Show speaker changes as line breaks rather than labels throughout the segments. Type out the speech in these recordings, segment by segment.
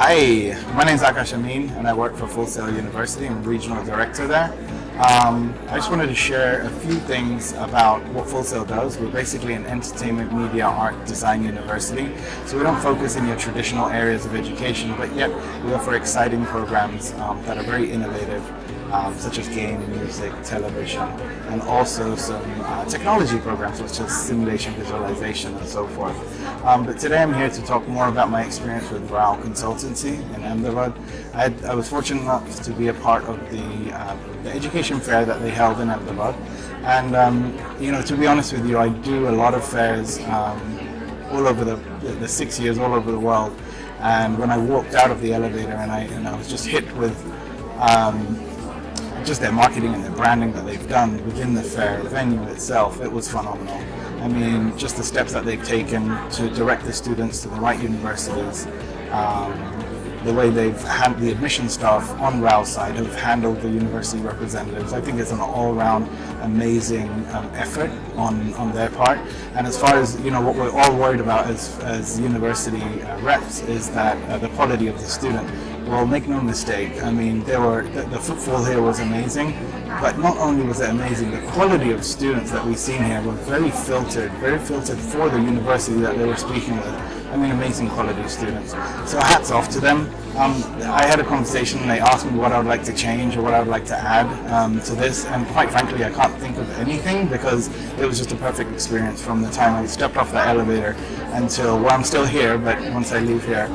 Hi, my name is Akash Amin and I work for Full Sail University. I'm regional director there. I just wanted to share a few things about what Full Sail does. We're basically an entertainment, media, art, design university. So we don't focus in your traditional areas of education, but yet we offer exciting programs that are very innovative, such as game, music, television, and also some technology programs such as simulation, visualization, and so forth. But today I'm here to talk more about my experience with Rao Consultancy in Ahmedabad. I was fortunate enough to be a part of the education fair that they held in Ahmedabad. And to be honest with you, I do a lot of fairs all over the 6 years, all over the world. And when I walked out of the elevator and I was just hit with just their marketing and their branding that they've done within the fair venue itself, it was phenomenal. I mean, just the steps that they've taken to direct the students to the right universities, the way they've handled the admission staff on Rao's side have handled the university representatives. I think it's an all-round amazing effort on their part. And as far as what we're all worried about as university reps is that the quality of the student. Well, make no mistake, I mean, the footfall here was amazing, but not only was it amazing, the quality of students that we've seen here were very filtered for the university that they were speaking with. I mean, amazing quality students. So hats off to them. I had a conversation and they asked me what I would like to change or what I would like to add to this, and quite frankly, I can't think of anything because it was just a perfect experience from the time I stepped off the elevator until, well, I'm still here, but once I leave here,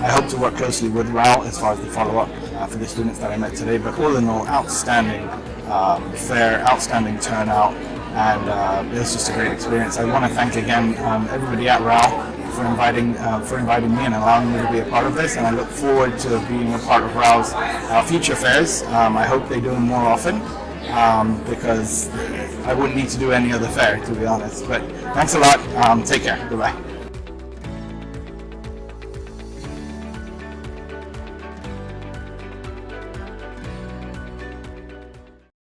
I hope to work closely with Rao as far as the follow-up for the students that I met today. But all in all, outstanding fair, outstanding turnout, and it was just a great experience. I want to thank again everybody at Rao for inviting me and allowing me to be a part of this, and I look forward to being a part of Rao's future fairs. I hope they do them more often because I wouldn't need to do any other fair, to be honest. But thanks a lot. Take care. Goodbye.